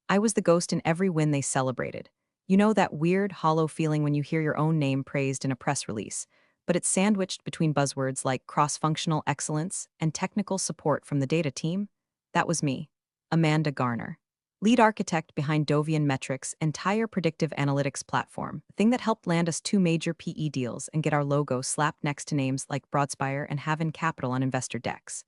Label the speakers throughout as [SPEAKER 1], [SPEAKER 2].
[SPEAKER 1] I was the ghost in every win they celebrated. You know that weird, hollow feeling when you hear your own name praised in a press release, but it's sandwiched between buzzwords like cross-functional excellence and technical support from the data team? That was me, Amanda Garner. Lead architect behind Dovian Metrics' entire predictive analytics platform, the thing that helped land us two major PE deals and get our logo slapped next to names like Broadspire and Haven Capital on investor decks.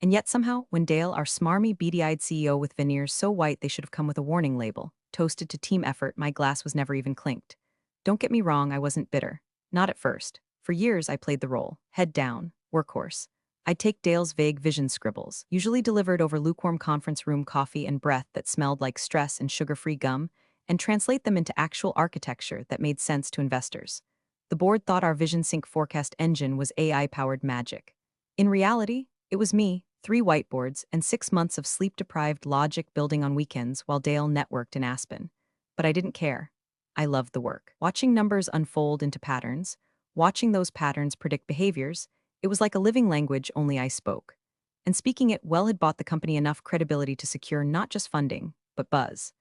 [SPEAKER 1] And yet somehow, when Dale, our smarmy, beady-eyed CEO with veneers so white they should have come with a warning label, toasted to team effort, my glass was never even clinked. Don't get me wrong, I wasn't bitter. Not at first. For years, I played the role, head down, workhorse. I'd take Dale's vague vision scribbles, usually delivered over lukewarm conference room coffee and breath that smelled like stress and sugar-free gum, and translate them into actual architecture that made sense to investors. The board thought our Vision Sync forecast engine was AI-powered magic. In reality, it was me, 3 whiteboards, and 6 months of sleep-deprived logic building on weekends while Dale networked in Aspen. But I didn't care. I loved the work. Watching numbers unfold into patterns, watching those patterns predict behaviors, it was like a living language only I spoke. And speaking it well had bought the company enough credibility to secure not just funding, but buzz.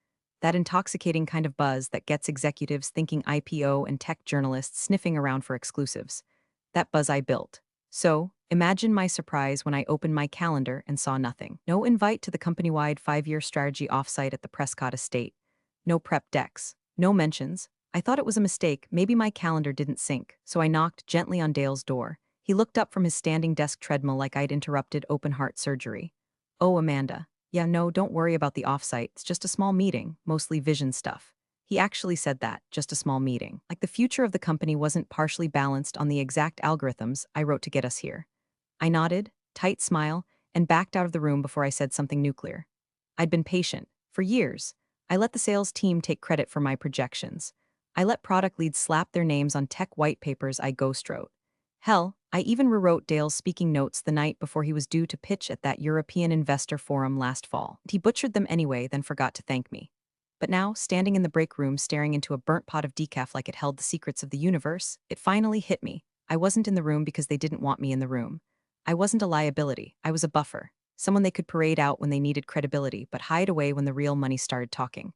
[SPEAKER 1] That intoxicating kind of buzz that gets executives thinking IPO and tech journalists sniffing around for exclusives. That buzz I built. So, imagine my surprise when I opened my calendar and saw nothing. No invite to the company-wide 5-year strategy offsite at the Prescott estate. No prep decks. No mentions. I thought it was a mistake, maybe my calendar didn't sync, so I knocked gently on Dale's door. He looked up from his standing desk treadmill like I'd interrupted open-heart surgery. "Oh, Amanda. Yeah, no, don't worry about the offsite, it's just a small meeting, mostly vision stuff." He actually said that, just a small meeting. Like the future of the company wasn't partially balanced on the exact algorithms I wrote to get us here. I nodded, tight smile, and backed out of the room before I said something nuclear. I'd been patient. For years, I let the sales team take credit for my projections. I let product leads slap their names on tech white papers I ghost wrote. Hell, I even rewrote Dale's speaking notes the night before he was due to pitch at that European investor forum last fall. He butchered them anyway, then forgot to thank me. But now, standing in the break room staring into a burnt pot of decaf like it held the secrets of the universe, it finally hit me. I wasn't in the room because they didn't want me in the room. I wasn't a liability, I was a buffer. Someone they could parade out when they needed credibility, but hide away when the real money started talking.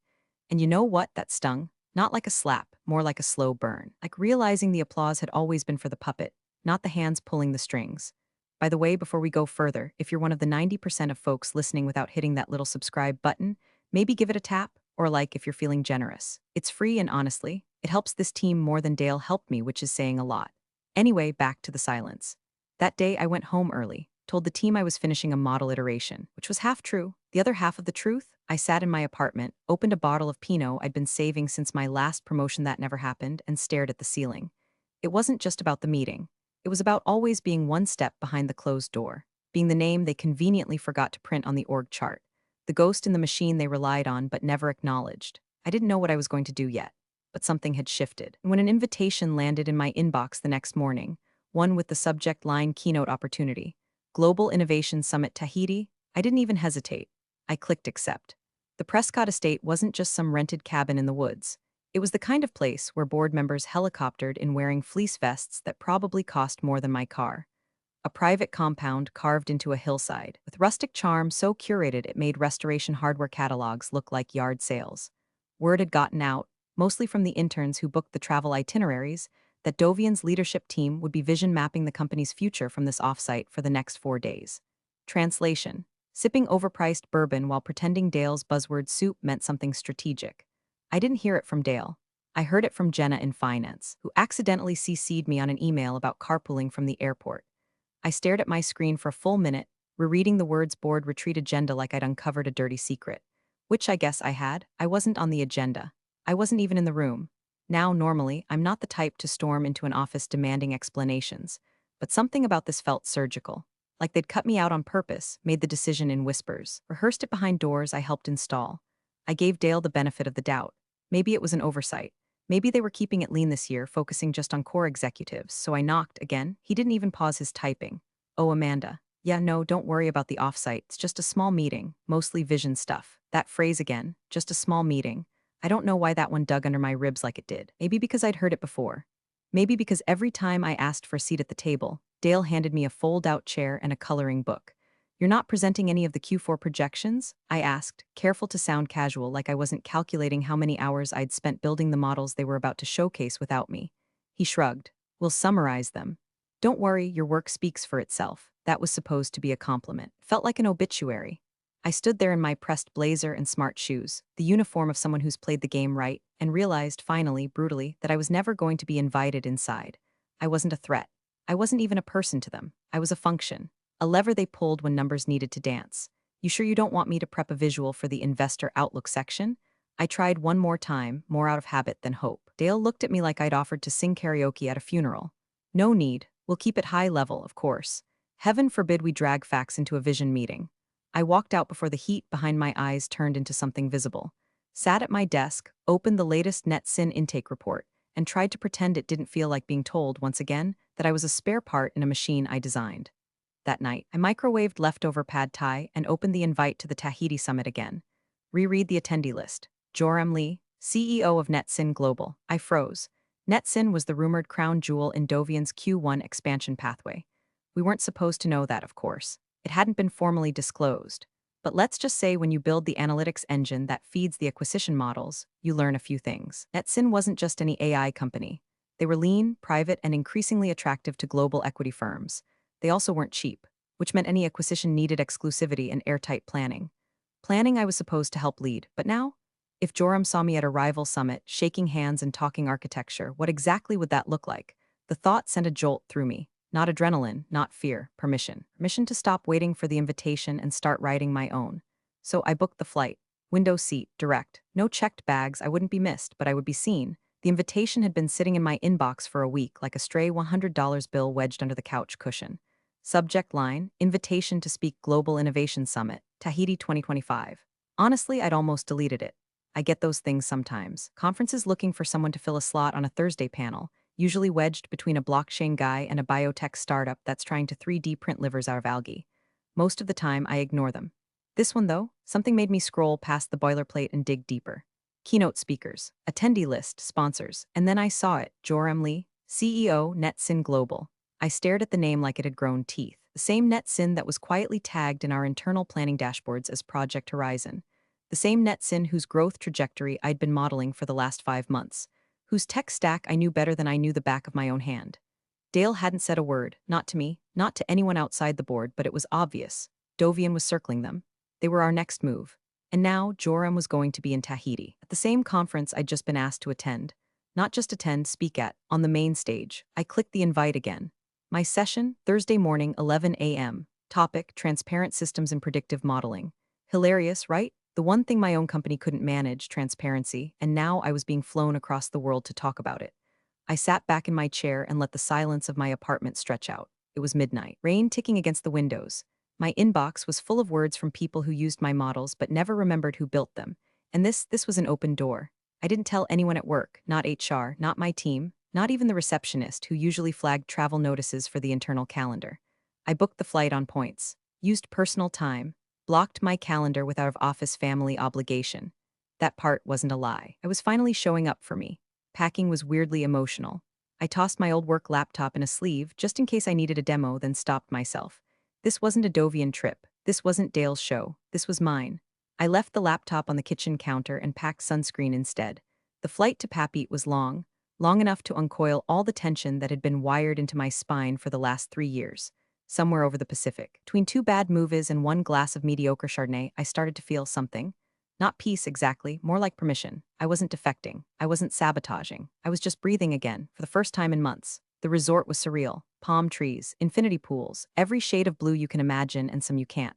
[SPEAKER 1] And you know what? That stung. Not like a slap, more like a slow burn. Like realizing the applause had always been for the puppet, not the hands pulling the strings. By the way, before we go further, if you're one of the 90% of folks listening without hitting that little subscribe button, maybe give it a tap, or a like if you're feeling generous. It's free and honestly, it helps this team more than Dale helped me, which is saying a lot. Anyway, back to the silence. That day I went home early, told the team I was finishing a model iteration, which was half true. The other half of the truth, I sat in my apartment, opened a bottle of Pinot I'd been saving since my last promotion that never happened, and stared at the ceiling. It wasn't just about the meeting. It was about always being one step behind the closed door, being the name they conveniently forgot to print on the org chart, the ghost in the machine they relied on but never acknowledged. I didn't know what I was going to do yet, but something had shifted. And when an invitation landed in my inbox the next morning, one with the subject line Keynote Opportunity, Global Innovation Summit Tahiti, I didn't even hesitate. I clicked accept. The Prescott estate wasn't just some rented cabin in the woods. It was the kind of place where board members helicoptered in wearing fleece vests that probably cost more than my car. A private compound carved into a hillside, with rustic charm so curated it made restoration hardware catalogs look like yard sales. Word had gotten out, mostly from the interns who booked the travel itineraries, that Dovian's leadership team would be vision mapping the company's future from this offsite for the next 4 days. Translation: sipping overpriced bourbon while pretending Dale's buzzword soup meant something strategic. I didn't hear it from Dale. I heard it from Jenna in finance, who accidentally CC'd me on an email about carpooling from the airport. I stared at my screen for a full minute, rereading the words board retreat agenda like I'd uncovered a dirty secret. Which I guess I had. I wasn't on the agenda. I wasn't even in the room. Now, normally, I'm not the type to storm into an office demanding explanations, but something about this felt surgical. Like they'd cut me out on purpose, made the decision in whispers, rehearsed it behind doors I helped install. I gave Dale the benefit of the doubt. Maybe it was an oversight. Maybe they were keeping it lean this year, focusing just on core executives, so I knocked again. He didn't even pause his typing. "Oh, Amanda. Yeah, no, don't worry about the offsite. It's just a small meeting, mostly vision stuff." That phrase again, just a small meeting. I don't know why that one dug under my ribs like it did. Maybe because I'd heard it before. Maybe because every time I asked for a seat at the table, Dale handed me a fold-out chair and a coloring book. You're not presenting any of the Q4 projections? I asked, careful to sound casual, like I wasn't calculating how many hours I'd spent building the models they were about to showcase without me. He shrugged. We'll summarize them. Don't worry, your work speaks for itself. That was supposed to be a compliment. Felt like an obituary. I stood there in my pressed blazer and smart shoes, the uniform of someone who's played the game right, and realized, finally, brutally, that I was never going to be invited inside. I wasn't a threat. I wasn't even a person to them. I was a function. A lever they pulled when numbers needed to dance. You sure you don't want me to prep a visual for the investor outlook section? I tried one more time, more out of habit than hope. Dale looked at me like I'd offered to sing karaoke at a funeral. No need. We'll keep it high level, of course. Heaven forbid we drag facts into a vision meeting. I walked out before the heat behind my eyes turned into something visible. Sat at my desk, opened the latest NetSyn intake report, and tried to pretend it didn't feel like being told, once again, that I was a spare part in a machine I designed. That night, I microwaved leftover pad thai and opened the invite to the Tahiti summit again. Reread the attendee list. Joram Lee, CEO of NetSyn Global. I froze. NetSyn was the rumored crown jewel in Dovian's Q1 expansion pathway. We weren't supposed to know that, of course. It hadn't been formally disclosed. But let's just say when you build the analytics engine that feeds the acquisition models, you learn a few things. NetSyn wasn't just any AI company. They were lean, private, and increasingly attractive to global equity firms. They also weren't cheap, which meant any acquisition needed exclusivity and airtight planning. Planning I was supposed to help lead, but now? If Joram saw me at a rival summit, shaking hands and talking architecture, what exactly would that look like? The thought sent a jolt through me. Not adrenaline, not fear, permission. Permission to stop waiting for the invitation and start writing my own. So I booked the flight. Window seat, direct. No checked bags, I wouldn't be missed, but I would be seen. The invitation had been sitting in my inbox for a week, like a stray $100 bill wedged under the couch cushion. Subject line, invitation to speak Global Innovation Summit, Tahiti 2025. Honestly, I'd almost deleted it. I get those things sometimes. Conferences looking for someone to fill a slot on a Thursday panel, usually wedged between a blockchain guy and a biotech startup that's trying to 3D print livers out of algae. Most of the time, I ignore them. This one, though, something made me scroll past the boilerplate and dig deeper. Keynote speakers, attendee list, sponsors, and then I saw it, Joram Lee, CEO, NetSyn Global. I stared at the name like it had grown teeth. The same NetSyn that was quietly tagged in our internal planning dashboards as Project Horizon. The same NetSyn whose growth trajectory I'd been modeling for the last 5 months. Whose tech stack I knew better than I knew the back of my own hand. Dale hadn't said a word, not to me, not to anyone outside the board, but it was obvious. Dovian was circling them. They were our next move. And now, Joram was going to be in Tahiti, at the same conference I'd just been asked to attend. Not just attend, speak at, on the main stage. I clicked the invite again. My session, Thursday morning, 11 a.m. Topic, transparent systems and predictive modeling. Hilarious, right? The one thing my own company couldn't manage, transparency, and now I was being flown across the world to talk about it. I sat back in my chair and let the silence of my apartment stretch out. It was midnight, rain ticking against the windows. My inbox was full of words from people who used my models but never remembered who built them. And this was an open door. I didn't tell anyone at work, not HR, not my team, not even the receptionist who usually flagged travel notices for the internal calendar. I booked the flight on points, used personal time, blocked my calendar with out-of-office family obligation. That part wasn't a lie. I was finally showing up for me. Packing was weirdly emotional. I tossed my old work laptop in a sleeve just in case I needed a demo, then stopped myself. This wasn't a Dovian trip. This wasn't Dale's show. This was mine. I left the laptop on the kitchen counter and packed sunscreen instead. The flight to Papeete was long enough to uncoil all the tension that had been wired into my spine for the last 3 years. Somewhere over the Pacific, between 2 bad movies and 1 glass of mediocre Chardonnay, I started to feel something. Not peace exactly, more like permission. I wasn't defecting. I wasn't sabotaging. I was just breathing again, for the first time in months. The resort was surreal. Palm trees, infinity pools, every shade of blue you can imagine and some you can't.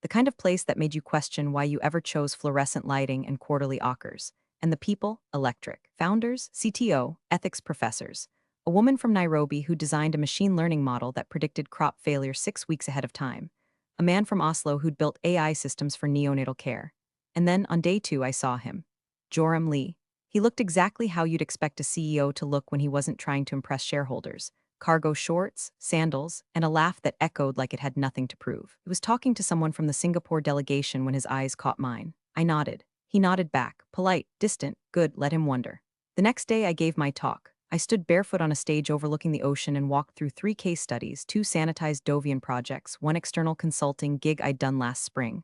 [SPEAKER 1] The kind of place that made you question why you ever chose fluorescent lighting and quarterly ockers. And the people, electric. Founders, CTO, ethics professors. A woman from Nairobi who designed a machine learning model that predicted crop failure 6 weeks ahead of time. A man from Oslo who'd built AI systems for neonatal care. And then, on day 2, I saw him. Joram Lee. He looked exactly how you'd expect a CEO to look when he wasn't trying to impress shareholders. Cargo shorts, sandals, and a laugh that echoed like it had nothing to prove. He was talking to someone from the Singapore delegation when his eyes caught mine. I nodded. He nodded back, polite, distant, good, let him wonder. The next day I gave my talk. I stood barefoot on a stage overlooking the ocean and walked through 3 case studies, 2 sanitized Dovian projects, 1 external consulting gig I'd done last spring.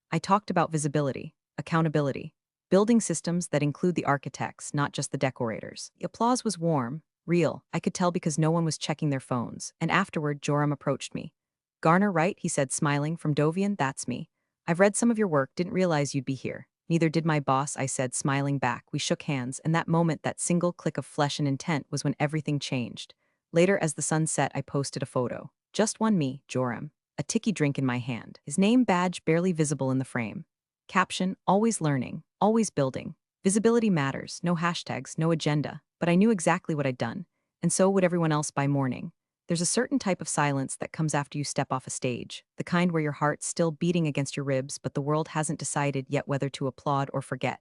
[SPEAKER 1] I talked about visibility, accountability, building systems that include the architects, not just the decorators. The applause was warm, real. I could tell because no one was checking their phones. And afterward, Joram approached me. "Garner, right?" he said, smiling. "From Dovian, that's me. I've read some of your work, didn't realize you'd be here." "Neither did my boss," I said, smiling back. We shook hands, and that moment, that single click of flesh and intent, was when everything changed. Later, as the sun set, I posted a photo. Just one me, Joram. A ticky drink in my hand. His name badge barely visible in the frame. Caption: always learning, always building. Visibility matters, no hashtags, no agenda. But I knew exactly what I'd done. And so would everyone else by morning. There's a certain type of silence that comes after you step off a stage, the kind where your heart's still beating against your ribs, but the world hasn't decided yet whether to applaud or forget.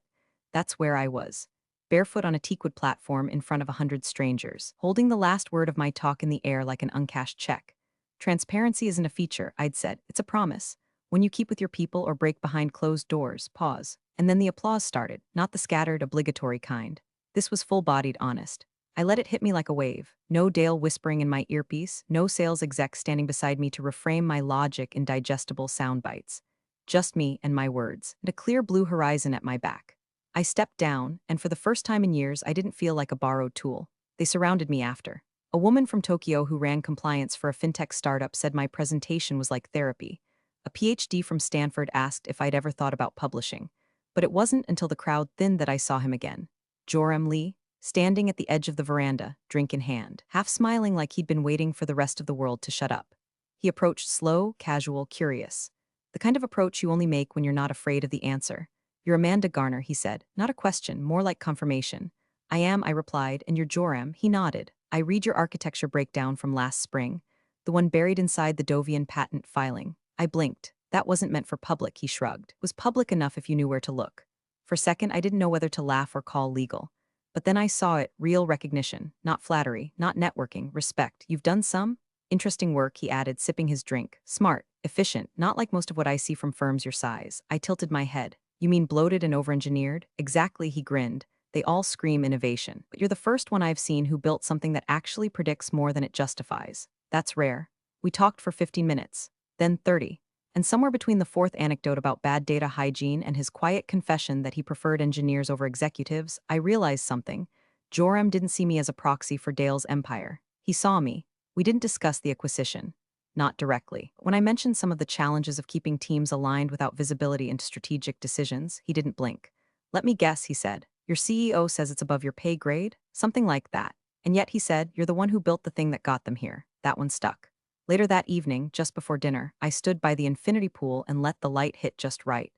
[SPEAKER 1] That's where I was. Barefoot on a teakwood platform in front of 100 strangers, holding the last word of my talk in the air like an uncashed check. Transparency isn't a feature, I'd said, it's a promise. When you keep with your people or break behind closed doors, pause. And then the applause started, not the scattered, obligatory kind. This was full-bodied, honest. I let it hit me like a wave. No Dale whispering in my earpiece, no sales exec standing beside me to reframe my logic in digestible sound bites. Just me and my words, and a clear blue horizon at my back. I stepped down, and for the first time in years, I didn't feel like a borrowed tool. They surrounded me after. A woman from Tokyo who ran compliance for a fintech startup said my presentation was like therapy. A PhD from Stanford asked if I'd ever thought about publishing. But it wasn't until the crowd thinned that I saw him again. Joram Lee, standing at the edge of the veranda, drink in hand, half smiling like he'd been waiting for the rest of the world to shut up. He approached slow, casual, curious. The kind of approach you only make when you're not afraid of the answer. "You're Amanda Garner," he said. Not a question, more like confirmation. "I am," I replied, "and you're Joram." He nodded. "I read your architecture breakdown from last spring, the one buried inside the Dovian patent filing." I blinked. "That wasn't meant for public," he shrugged. "It was public enough if you knew where to look." For a second, I didn't know whether to laugh or call legal. But then I saw it, real recognition, not flattery, not networking, respect. "You've done some interesting work," he added, sipping his drink. "Smart, efficient, not like most of what I see from firms your size." I tilted my head. "You mean bloated and over-engineered?" "Exactly," he grinned. "They all scream innovation. But you're the first one I've seen who built something that actually predicts more than it justifies. That's rare." We talked for 15 minutes, then 30. And somewhere between the fourth anecdote about bad data hygiene and his quiet confession that he preferred engineers over executives, I realized something. Joram didn't see me as a proxy for Dale's empire. He saw me. We didn't discuss the acquisition. Not directly. When I mentioned some of the challenges of keeping teams aligned without visibility into strategic decisions, he didn't blink. "Let me guess," he said. "Your CEO says it's above your pay grade?" Something like that. And yet, he said, "You're the one who built the thing that got them here." That one stuck. Later that evening, just before dinner, I stood by the infinity pool and let the light hit just right.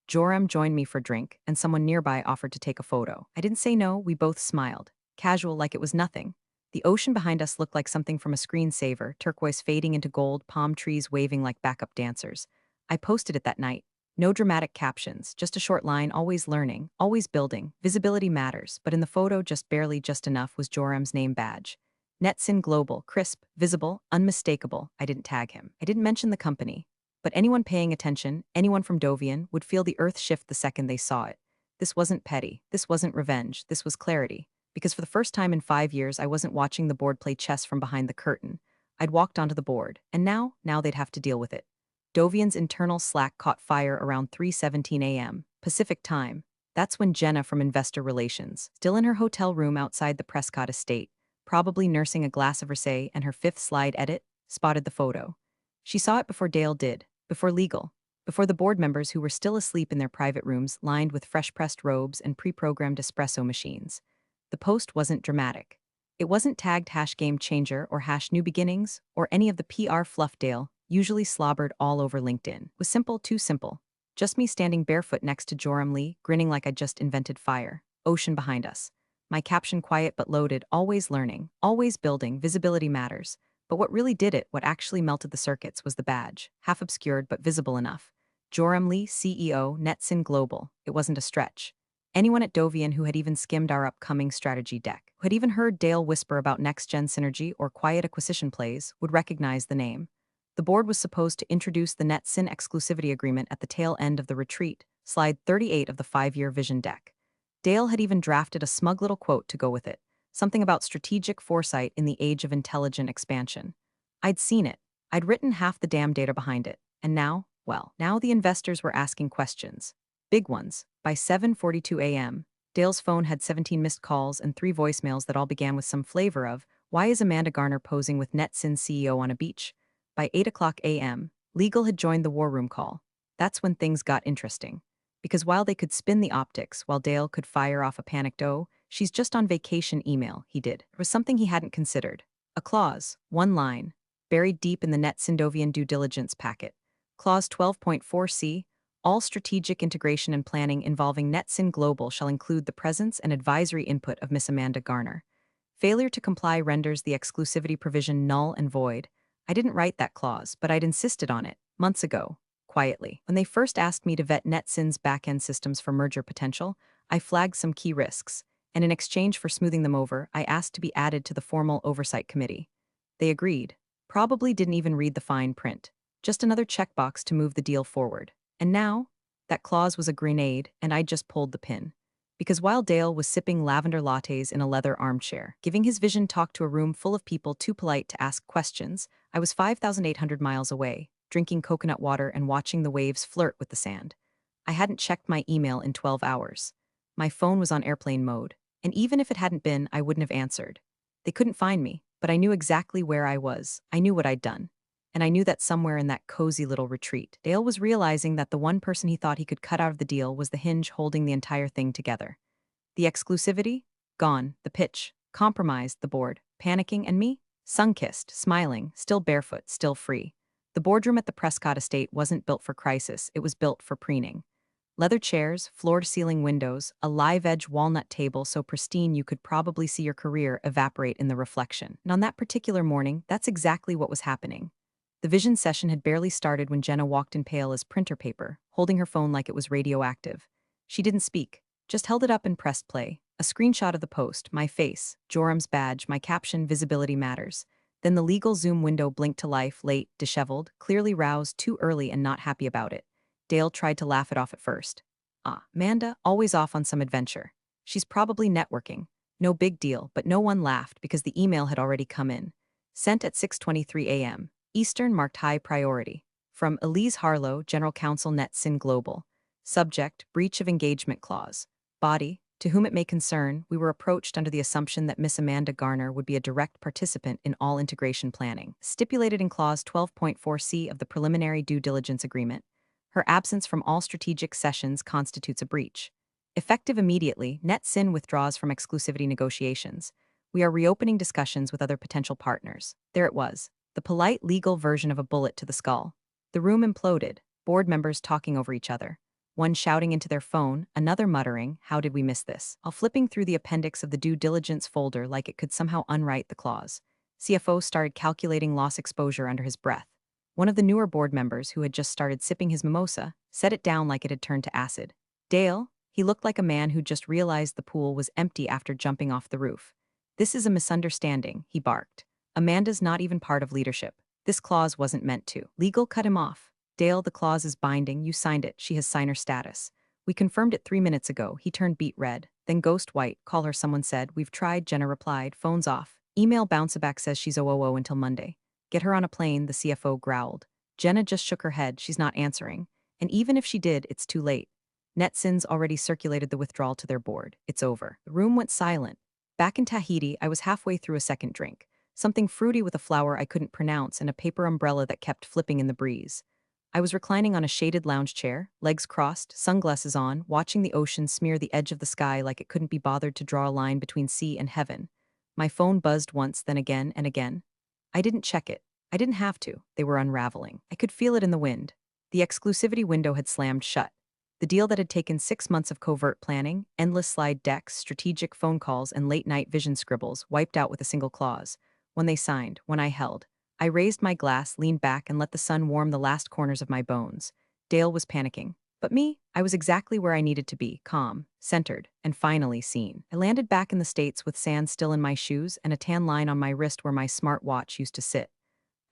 [SPEAKER 1] Joram joined me for a drink, and someone nearby offered to take a photo. I didn't say no, we both smiled. Casual, like it was nothing. The ocean behind us looked like something from a screensaver, turquoise fading into gold, palm trees waving like backup dancers. I posted it that night. No dramatic captions, just a short line, "always learning, always building, visibility matters," but in the photo, just barely just enough, was Joram's name badge. Netsin Global, crisp, visible, unmistakable. I didn't tag him. I didn't mention the company. But anyone paying attention, anyone from Dovian, would feel the earth shift the second they saw it. This wasn't petty. This wasn't revenge. This was clarity. Because for the first time in 5 years, I wasn't watching the board play chess from behind the curtain. I'd walked onto the board, and now they'd have to deal with it. Dovian's internal Slack caught fire around 3:17 a.m. Pacific time. That's when Jenna from Investor Relations, still in her hotel room outside the Prescott estate, probably nursing a glass of rosé and her fifth slide edit, spotted the photo. She saw it before Dale did, before legal, before the board members who were still asleep in their private rooms lined with fresh-pressed robes and pre-programmed espresso machines. The post wasn't dramatic. It wasn't tagged #GameChanger or #NewBeginnings or any of the PR fluff Dale usually slobbered all over LinkedIn. It was simple, too simple. Just me standing barefoot next to Joram Lee, grinning like I'd just invented fire. Ocean behind us. My caption quiet but loaded, "always learning, always building, visibility matters." But what really did it, what actually melted the circuits, was the badge, half obscured but visible enough. Joram Lee, CEO, Netsin Global. It wasn't a stretch. Anyone at Dovian who had even skimmed our upcoming strategy deck, who had even heard Dale whisper about next-gen synergy or quiet acquisition plays, would recognize the name. The board was supposed to introduce the Netsin exclusivity agreement at the tail end of the retreat, slide 38 of the 5-year vision deck. Dale had even drafted a smug little quote to go with it, something about strategic foresight in the age of intelligent expansion. I'd seen it. I'd written half the damn data behind it. And now, well, now the investors were asking questions. Big ones. By 7:42 a.m., Dale's phone had 17 missed calls and 3 voicemails that all began with some flavor of, "Why is Amanda Garner posing with NetSyn's CEO on a beach?" By 8 o'clock a.m., legal had joined the war room call. That's when things got interesting. Because while they could spin the optics, while Dale could fire off a panicked "oh, she's just on vacation" email, he did. There was something he hadn't considered. A clause, one line, buried deep in the NetSyndovian due diligence packet. Clause 12.4c, all strategic integration and planning involving NetSyn Global shall include the presence and advisory input of Miss Amanda Garner. Failure to comply renders the exclusivity provision null and void. I didn't write that clause, but I'd insisted on it, months ago, quietly. When they first asked me to vet NetSyn's back-end systems for merger potential, I flagged some key risks, and in exchange for smoothing them over, I asked to be added to the formal oversight committee. They agreed. Probably didn't even read the fine print. Just another checkbox to move the deal forward. And now, that clause was a grenade, and I just pulled the pin. Because while Dale was sipping lavender lattes in a leather armchair, giving his vision talk to a room full of people too polite to ask questions, I was 5,800 miles away, drinking coconut water and watching the waves flirt with the sand. I hadn't checked my email in 12 hours. My phone was on airplane mode, and even if it hadn't been, I wouldn't have answered. They couldn't find me, but I knew exactly where I was. I knew what I'd done. And I knew that somewhere in that cozy little retreat, Dale was realizing that the one person he thought he could cut out of the deal was the hinge holding the entire thing together. The exclusivity? Gone. The pitch? Compromised. The board? Panicking. And me? Sun-kissed, smiling, still barefoot, still free. The boardroom at the Prescott estate wasn't built for crisis, it was built for preening. Leather chairs, floor-to-ceiling windows, a live-edge walnut table so pristine you could probably see your career evaporate in the reflection. And on that particular morning, that's exactly what was happening. The vision session had barely started when Jenna walked in pale as printer paper, holding her phone like it was radioactive. She didn't speak, just held it up and pressed play. A screenshot of the post, my face, Joram's badge, my caption, visibility matters. Then the legal Zoom window blinked to life, late, disheveled, clearly roused too early and not happy about it. Dale tried to laugh it off at first. Amanda, always off on some adventure. She's probably networking. No big deal, but no one laughed because the email had already come in. Sent at 6:23 a.m. Eastern, marked high priority. From Elise Harlow, General Counsel NetSyn Global. Subject, breach of engagement clause. Body, to whom it may concern, we were approached under the assumption that Miss Amanda Garner would be a direct participant in all integration planning, stipulated in Clause 12.4c of the Preliminary Due Diligence Agreement. Her absence from all strategic sessions constitutes a breach. Effective immediately, NetSyn withdraws from exclusivity negotiations. We are reopening discussions with other potential partners. There it was, the polite legal version of a bullet to the skull. The room imploded, board members talking over each other. One shouting into their phone, another muttering, "How did we miss this?" While flipping through the appendix of the due diligence folder like it could somehow unwrite the clause. CFO started calculating loss exposure under his breath. One of the newer board members, who had just started sipping his mimosa, set it down like it had turned to acid. Dale, he looked like a man who just realized the pool was empty after jumping off the roof. "This is a misunderstanding," he barked. "Amanda's not even part of leadership. This clause wasn't meant to." Legal cut him off. "Dale, the clause is binding, you signed it, she has signer status. We confirmed it 3 minutes ago." He turned beet red, then ghost white. "Call her," someone said. "We've tried," Jenna replied. "Phone's off. Email bounce-back says she's OOO until Monday." "Get her on a plane," the CFO growled. Jenna just shook her head. "She's not answering. And even if she did, it's too late. NetSyn's already circulated the withdrawal to their board. It's over." The room went silent. Back in Tahiti, I was halfway through a second drink. Something fruity with a flower I couldn't pronounce and a paper umbrella that kept flipping in the breeze. I was reclining on a shaded lounge chair, legs crossed, sunglasses on, watching the ocean smear the edge of the sky like it couldn't be bothered to draw a line between sea and heaven. My phone buzzed once, then again and again. I didn't check it. I didn't have to. They were unraveling. I could feel it in the wind. The exclusivity window had slammed shut. The deal that had taken 6 months of covert planning, endless slide decks, strategic phone calls, and late-night vision scribbles wiped out with a single clause. When they signed, when I held. I raised my glass, leaned back, and let the sun warm the last corners of my bones. Dale was panicking. But me, I was exactly where I needed to be, calm, centered, and finally seen. I landed back in the States with sand still in my shoes and a tan line on my wrist where my smart watch used to sit.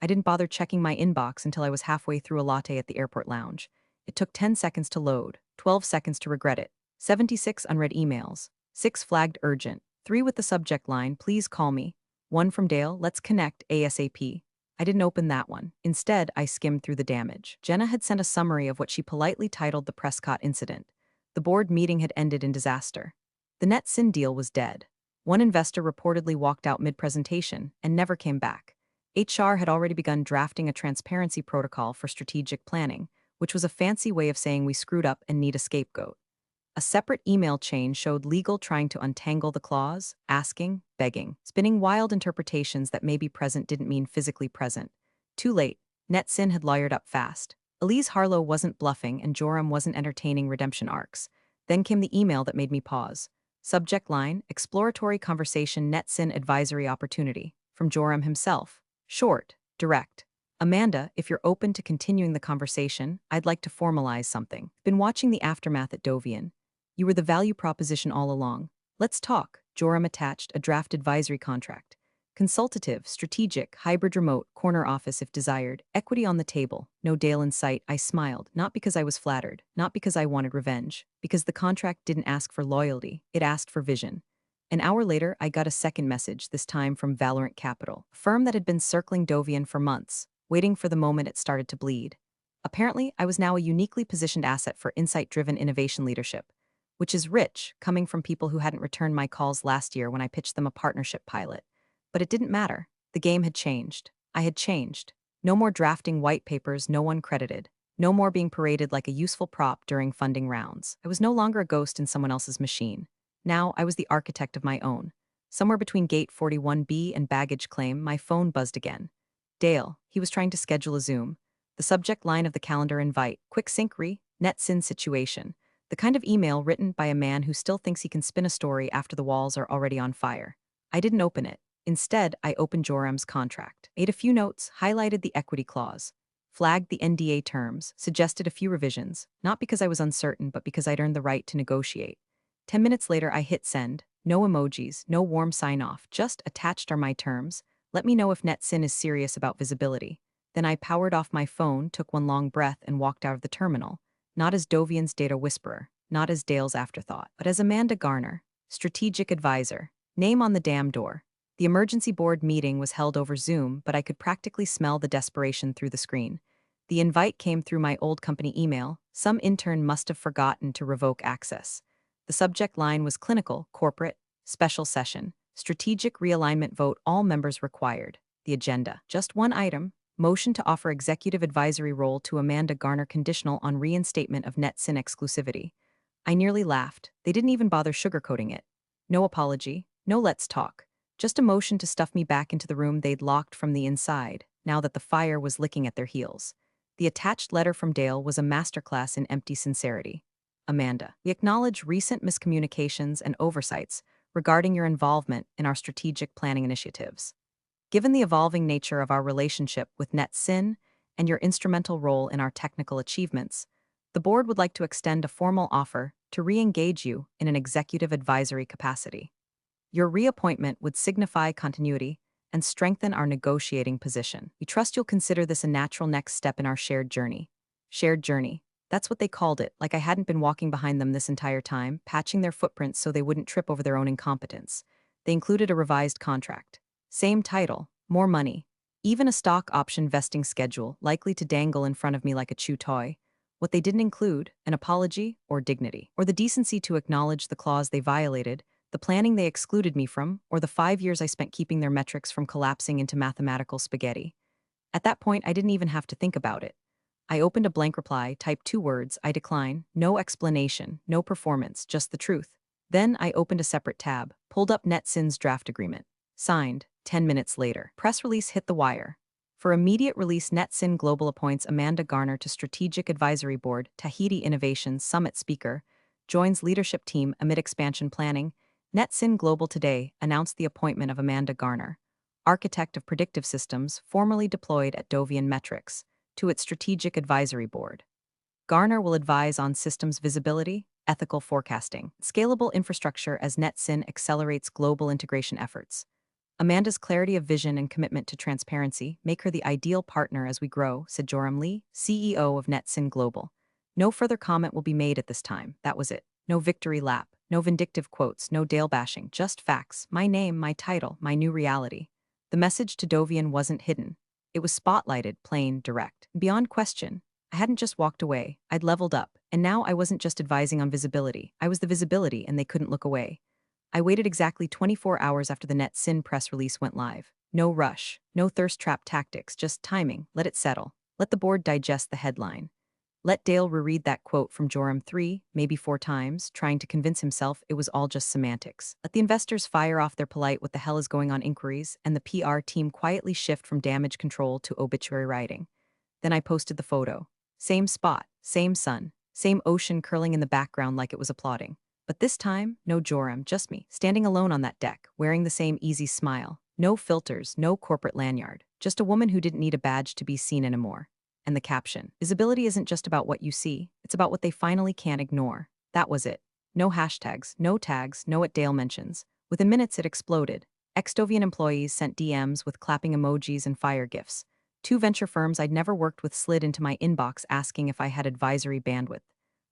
[SPEAKER 1] I didn't bother checking my inbox until I was halfway through a latte at the airport lounge. It took 10 seconds to load, 12 seconds to regret it, 76 unread emails, 6 flagged urgent, 3 with the subject line, please call me. 1 from Dale, let's connect ASAP. I didn't open that one. Instead, I skimmed through the damage. Jenna had sent a summary of what she politely titled the Prescott incident. The board meeting had ended in disaster. The NetSyn deal was dead. One investor reportedly walked out mid-presentation and never came back. HR had already begun drafting a transparency protocol for strategic planning, which was a fancy way of saying we screwed up and need a scapegoat. A separate email chain showed legal trying to untangle the clause, asking, begging, spinning wild interpretations that maybe present didn't mean physically present. Too late. NetSyn had lawyered up fast. Elise Harlow wasn't bluffing and Joram wasn't entertaining redemption arcs. Then came the email that made me pause. Subject line, exploratory conversation NetSyn advisory opportunity. From Joram himself. Short, direct. Amanda, if you're open to continuing the conversation, I'd like to formalize something. Been watching the aftermath at Dovian. You were the value proposition all along. Let's talk. Joram attached a draft advisory contract. Consultative, strategic, hybrid remote, corner office if desired, equity on the table, no Dale in sight. I smiled, not because I was flattered, not because I wanted revenge, because the contract didn't ask for loyalty, it asked for vision. An hour later, I got a second message, this time from Valorant Capital, a firm that had been circling Dovian for months, waiting for the moment it started to bleed. Apparently, I was now a uniquely positioned asset for insight-driven innovation leadership, which is rich, coming from people who hadn't returned my calls last year when I pitched them a partnership pilot. But it didn't matter. The game had changed. I had changed. No more drafting white papers no one credited. No more being paraded like a useful prop during funding rounds. I was no longer a ghost in someone else's machine. Now I was the architect of my own. Somewhere between Gate 41B and baggage claim, my phone buzzed again. Dale, he was trying to schedule a Zoom. The subject line of the calendar invite, quick sync NetSyn situation. The kind of email written by a man who still thinks he can spin a story after the walls are already on fire. I didn't open it. Instead, I opened Joram's contract, made a few notes, highlighted the equity clause, flagged the NDA terms, suggested a few revisions, not because I was uncertain, but because I'd earned the right to negotiate. 10 minutes later, I hit send. No emojis, no warm sign-off, just attached are my terms. Let me know if NetSyn is serious about visibility. Then I powered off my phone, took one long breath, and walked out of the terminal. Not as Dovian's data whisperer, not as Dale's afterthought, but as Amanda Garner, strategic advisor, name on the damn door. The emergency board meeting was held over Zoom, but I could practically smell the desperation through the screen. The invite came through my old company email. Some intern must have forgotten to revoke access. The subject line was clinical, corporate, special session, strategic realignment vote, all members required. The agenda, just one item. Motion to offer executive advisory role to Amanda Garner conditional on reinstatement of NetSyn exclusivity. I nearly laughed. They didn't even bother sugarcoating it. No apology, no let's talk. Just a motion to stuff me back into the room they'd locked from the inside, now that the fire was licking at their heels. The attached letter from Dale was a masterclass in empty sincerity. Amanda, we acknowledge recent miscommunications and oversights regarding your involvement in our strategic planning initiatives. Given the evolving nature of our relationship with NetSyn and your instrumental role in our technical achievements, the board would like to extend a formal offer to re-engage you in an executive advisory capacity. Your reappointment would signify continuity and strengthen our negotiating position. We trust you'll consider this a natural next step in our shared journey. Shared journey. That's what they called it, like I hadn't been walking behind them this entire time, patching their footprints so they wouldn't trip over their own incompetence. They included a revised contract. Same title, more money, even a stock option vesting schedule likely to dangle in front of me like a chew toy. What they didn't include, an apology or dignity, or the decency to acknowledge the clause they violated, the planning they excluded me from, or the 5 years I spent keeping their metrics from collapsing into mathematical spaghetti. At that point, I didn't even have to think about it. I opened a blank reply, typed 2 words, I decline, no explanation, no performance, just the truth. Then I opened a separate tab, pulled up NetSyn's draft agreement. Signed. 10 minutes later, press release hit the wire. For immediate release, NetSyn Global appoints Amanda Garner to Strategic Advisory Board, Tahiti Innovation Summit Speaker, joins leadership team amid expansion planning. NetSyn Global today announced the appointment of Amanda Garner, architect of predictive systems formerly deployed at Dovian Metrics, to its Strategic Advisory Board. Garner will advise on systems visibility, ethical forecasting, scalable infrastructure as NetSyn accelerates global integration efforts. Amanda's clarity of vision and commitment to transparency make her the ideal partner as we grow, said Joram Lee, CEO of NetSyn Global. No further comment will be made at this time. That was it. No victory lap. No vindictive quotes, no Dale bashing, just facts. My name, my title, my new reality. The message to Dovian wasn't hidden. It was spotlighted, plain, direct. Beyond question, I hadn't just walked away, I'd leveled up, and now I wasn't just advising on visibility, I was the visibility and they couldn't look away. I waited exactly 24 hours after the NetSyn press release went live. No rush, no thirst trap tactics, just timing, let it settle. Let the board digest the headline. Let Dale reread that quote from Joram 3, maybe 4 times, trying to convince himself it was all just semantics. Let the investors fire off their polite what the hell is going on inquiries, and the PR team quietly shift from damage control to obituary writing. Then I posted the photo. Same spot, same sun, same ocean curling in the background like it was applauding. But this time, no Joram, just me, standing alone on that deck, wearing the same easy smile. No filters, no corporate lanyard. Just a woman who didn't need a badge to be seen anymore. And the caption. Visibility isn't just about what you see, it's about what they finally can't ignore. That was it. No hashtags, no tags, no what Dale mentions. Within minutes it exploded. Ex-Dovian employees sent DMs with clapping emojis and fire gifs. 2 venture firms I'd never worked with slid into my inbox asking if I had advisory bandwidth.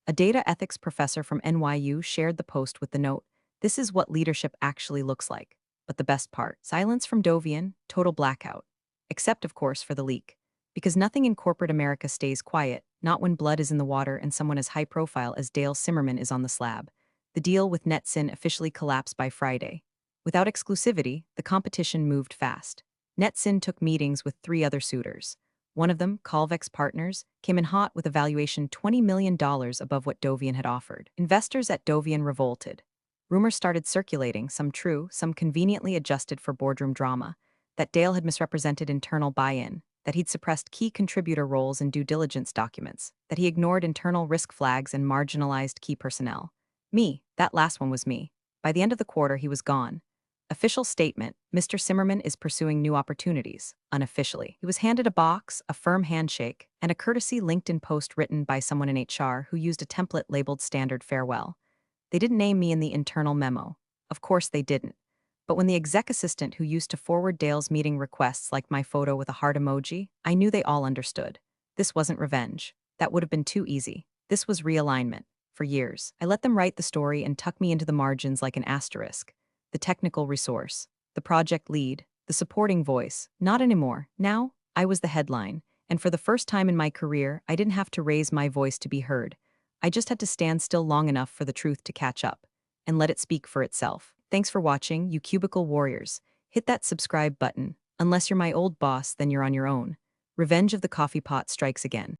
[SPEAKER 1] A data ethics professor from NYU shared the post with the note, "This is what leadership actually looks like." But the best part, silence from Dovian, total blackout. Except, of course, for the leak. Because nothing in corporate America stays quiet, not when blood is in the water and someone as high profile as Dale Simmerman is on the slab. The deal with NetSyn officially collapsed by Friday. Without exclusivity, the competition moved fast. NetSyn took meetings with 3 other suitors. One of them, Calvex Partners, came in hot with a valuation $20 million above what Dovian had offered. Investors at Dovian revolted. Rumors started circulating, some true, some conveniently adjusted for boardroom drama, that Dale had misrepresented internal buy-in, that he'd suppressed key contributor roles in due diligence documents, that he ignored internal risk flags and marginalized key personnel. Me, that last one was me. By the end of the quarter, he was gone. Official statement, Mr. Simmerman is pursuing new opportunities. Unofficially, he was handed a box, a firm handshake, and a courtesy LinkedIn post written by someone in HR who used a template labeled standard farewell. They didn't name me in the internal memo. Of course they didn't. But when the exec assistant who used to forward Dale's meeting requests liked my photo with a heart emoji, I knew they all understood. This wasn't revenge. That would have been too easy. This was realignment. For years, I let them write the story and tuck me into the margins like an asterisk. The technical resource, the project lead, the supporting voice. Not anymore. Now, I was the headline. And for the first time in my career, I didn't have to raise my voice to be heard. I just had to stand still long enough for the truth to catch up and let it speak for itself. Thanks for watching, you cubicle warriors. Hit that subscribe button. Unless you're my old boss, then you're on your own. Revenge of the coffee pot strikes again.